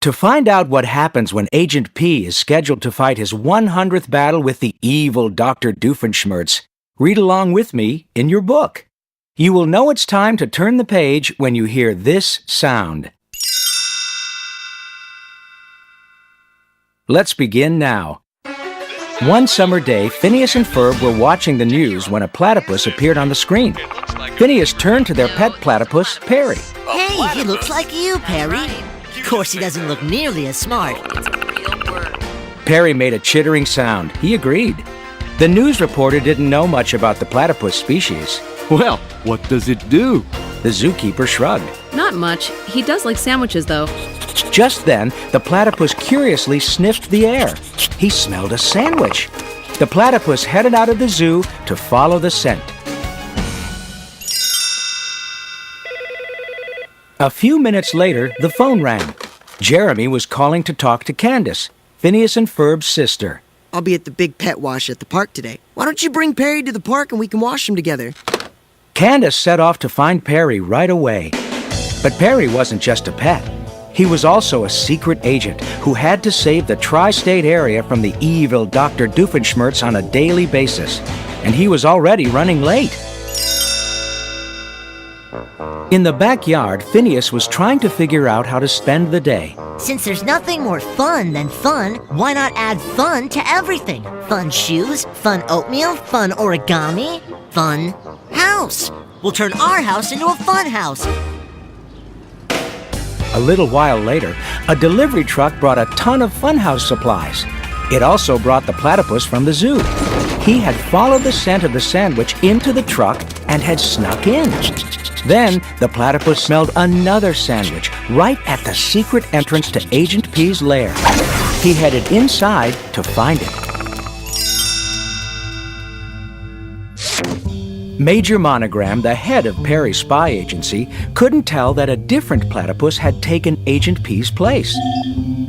To find out what happens when Agent P is scheduled to fight his 100th battle with the evil Dr. Doofenshmirtz, read along with me in your book. You will know it's time to turn the page when you hear this sound. Let's begin now. One summer day, Phineas and Ferb were watching the news when a platypus appeared on the screen. Phineas turned to their pet platypus, Perry. Hey, he looks like you, Perry. Of course, he doesn't look nearly as smart. Perry made a chittering sound. He agreed. The news reporter didn't know much about the platypus species. Well, what does it do? The zookeeper shrugged. Not much. He does like sandwiches, though. Just then, the platypus curiously sniffed the air. He smelled a sandwich. The platypus headed out of the zoo to follow the scent. A few minutes later, the phone rang. Jeremy was calling to talk to Candace, Phineas and Ferb's sister. I'll be at the big pet wash at the park today. Why don't you bring Perry to the park and we can wash him together? Candace set off to find Perry right away. But Perry wasn't just a pet. He was also a secret agent who had to save the tri-state area from the evil Dr. Doofenshmirtz on a daily basis. And he was already running late. In the backyard, Phineas was trying to figure out how to spend the day. Since there's nothing more fun than fun, why not add fun to everything? Fun shoes, fun oatmeal, fun origami, fun house. We'll turn our house into a fun house. A little while later, a delivery truck brought a ton of funhouse supplies. It also brought the platypus from the zoo. He had followed the scent of the sandwich into the truck and had snuck in. Then, the platypus smelled another sandwich right at the secret entrance to Agent P's lair. He headed inside to find it. Major Monogram, the head of Perry's spy agency, couldn't tell that a different platypus had taken Agent P's place.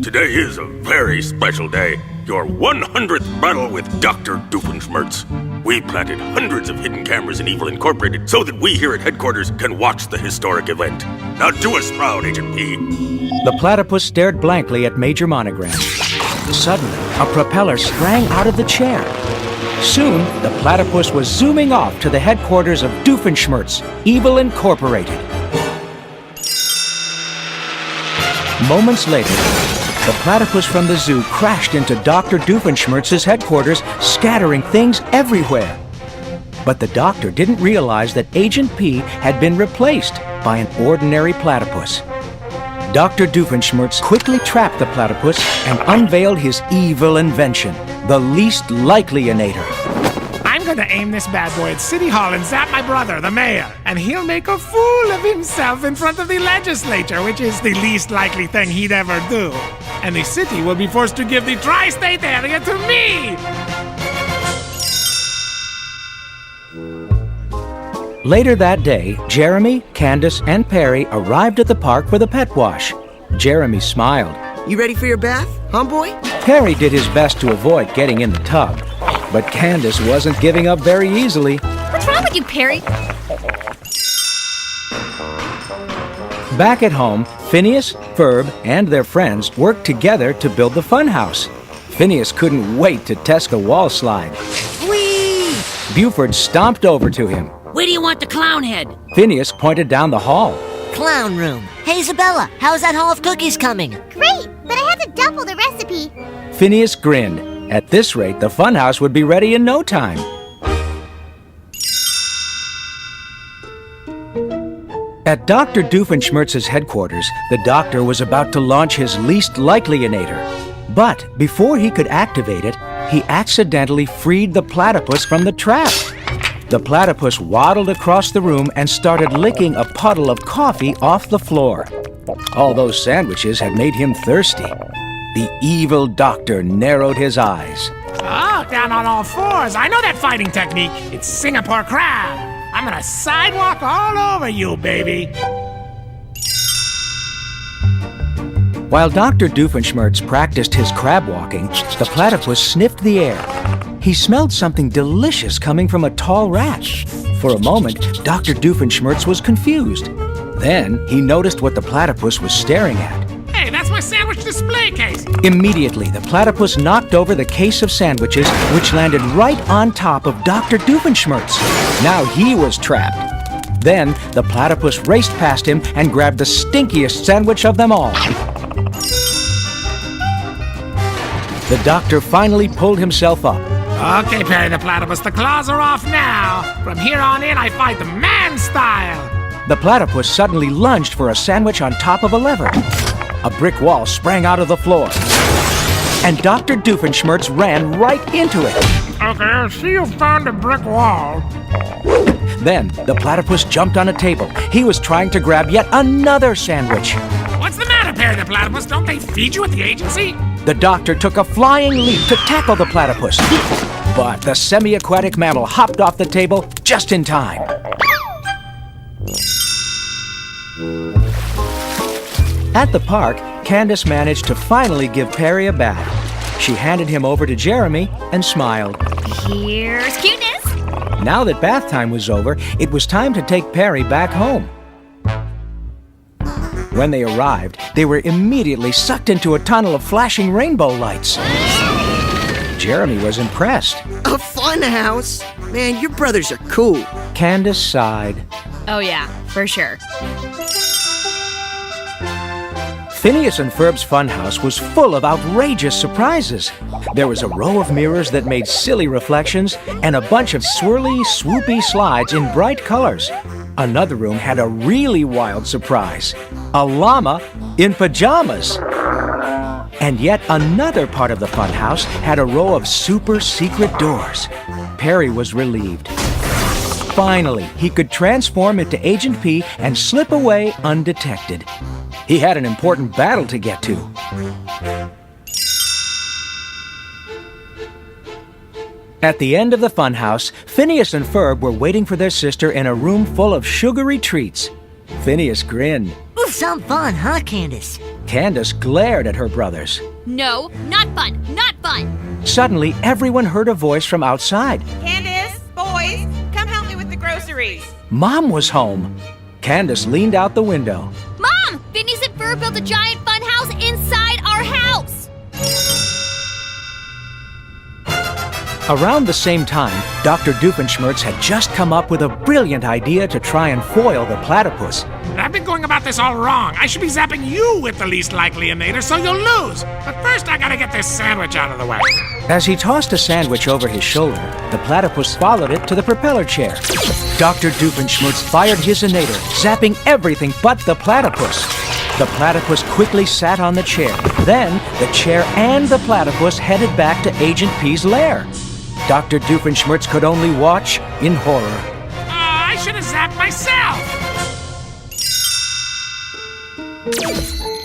Today is a very special day. Your 100th battle with Dr. Doofenshmirtz. We planted hundreds of hidden cameras in Evil Incorporated so that we here at headquarters can watch the historic event. Now do us proud, Agent P. The platypus stared blankly at Major Monogram. Suddenly, a propeller sprang out of the chair. Soon, the platypus was zooming off to the headquarters of Doofenshmirtz, Evil Incorporated. Moments later, the platypus from the zoo crashed into Dr. Doofenshmirtz's headquarters, scattering things everywhere. But the doctor didn't realize that Agent P had been replaced by an ordinary platypus. Dr. Doofenshmirtz quickly trapped the platypus and unveiled his evil invention, the least likely-inator. I'm gonna aim this bad boy at City Hall and zap my brother, the mayor, and he'll make a fool of himself in front of the legislature, which is the least likely thing he'd ever do. And the city will be forced to give the tri-state area to me! Later that day, Jeremy, Candace, and Perry arrived at the park for the pet wash. Jeremy smiled. You ready for your bath, huh, boy? Perry did his best to avoid getting in the tub, but Candace wasn't giving up very easily. What's wrong with you, Perry? Back at home, Phineas, Ferb, and their friends worked together to build the funhouse. Phineas couldn't wait to test the wall slide. Whee! Buford stomped over to him. Where do you want the clown head? Phineas pointed down the hall. Clown room. Hey, Isabella, how's that haul of cookies coming? Great, but I had to double the recipe. Phineas grinned. At this rate, the funhouse would be ready in no time. At Dr. Doofenshmirtz's headquarters, the doctor was about to launch his least likely-inator. But before he could activate it, he accidentally freed the platypus from the trap. The platypus waddled across the room and started licking a puddle of coffee off the floor. All those sandwiches had made him thirsty. The evil doctor narrowed his eyes. Oh, down on all fours. I know that fighting technique. It's Singapore crab. I'm gonna sidewalk all over you, baby. While Dr. Doofenshmirtz practiced his crab walking, the platypus sniffed the air. He smelled something delicious coming from a tall rat. For a moment, Dr. Doofenshmirtz was confused. Then he noticed what the platypus was staring at. Hey, that's my a sandwich display case. Immediately, the platypus knocked over the case of sandwiches, which landed right on top of Dr. Doofenshmirtz. Now he was trapped. Then, the platypus raced past him and grabbed the stinkiest sandwich of them all. The doctor finally pulled himself up. Okay, Perry the Platypus, the claws are off now. From here on in, I fight the man style. The platypus suddenly lunged for a sandwich on top of a lever. A brick wall sprang out of the floor. And Dr. Doofenshmirtz ran right into it. Okay, I see you found a brick wall. Then, the platypus jumped on a table. He was trying to grab yet another sandwich. What's the matter, Perry the Platypus? Don't they feed you at the agency? The doctor took a flying leap to tackle the platypus. But the semi-aquatic mammal hopped off the table just in time. At the park, Candace managed to finally give Perry a bath. She handed him over to Jeremy and smiled. Here's cuteness. Now that bath time was over, it was time to take Perry back home. When they arrived, they were immediately sucked into a tunnel of flashing rainbow lights. Jeremy was impressed. A fun house? Man, your brothers are cool. Candace sighed. Oh yeah, for sure. Phineas and Ferb's funhouse was full of outrageous surprises. There was a row of mirrors that made silly reflections and a bunch of swirly, swoopy slides in bright colors. Another room had a really wild surprise. A llama in pajamas. And yet another part of the funhouse had a row of super secret doors. Perry was relieved. Finally, he could transform into Agent P and slip away undetected. He had an important battle to get to. At the end of the funhouse, Phineas and Ferb were waiting for their sister in a room full of sugary treats. Phineas grinned. Some fun, huh, Candace? Candace glared at her brothers. No, not fun, not fun. Suddenly, everyone heard a voice from outside. Candace, boys, come help me with the groceries. Mom was home. Candace leaned out the window. Mom, Phineas and Ferb built a giant fun house inside our house. Around the same time, Dr. Doofenshmirtz had just come up with a brilliant idea to try and foil the platypus. I've been going about this all wrong. I should be zapping you with the least likely inator so you'll lose. But first I gotta get this sandwich out of the way. As he tossed a sandwich over his shoulder, the platypus followed it to the propeller chair. Dr. Doofenshmirtz fired his inator, zapping everything but the platypus. The platypus quickly sat on the chair. Then, the chair and the platypus headed back to Agent P's lair. Dr. Doofenshmirtz could only watch in horror. I should have zapped myself.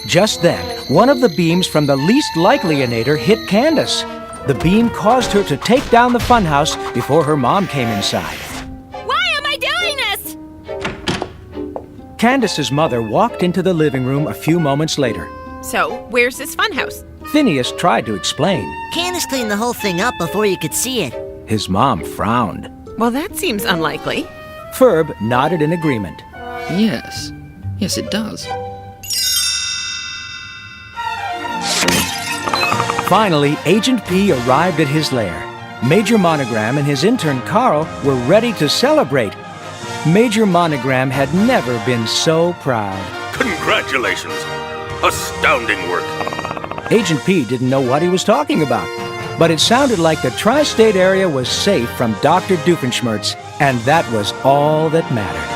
Just then, one of the beams from the least likely inator hit Candace. The beam caused her to take down the funhouse before her mom came inside. Why am I doing this? Candace's mother walked into the living room a few moments later. So, where's this funhouse? Phineas tried to explain. Candace cleaned the whole thing up before you could see it. His mom frowned. Well, that seems unlikely. Ferb nodded in agreement. Yes. Yes, it does. Finally, Agent P arrived at his lair. Major Monogram and his intern Carl were ready to celebrate. Major Monogram had never been so proud. Congratulations! Astounding work! Agent P didn't know what he was talking about, but it sounded like the tri-state area was safe from Dr. Doofenshmirtz, and that was all that mattered.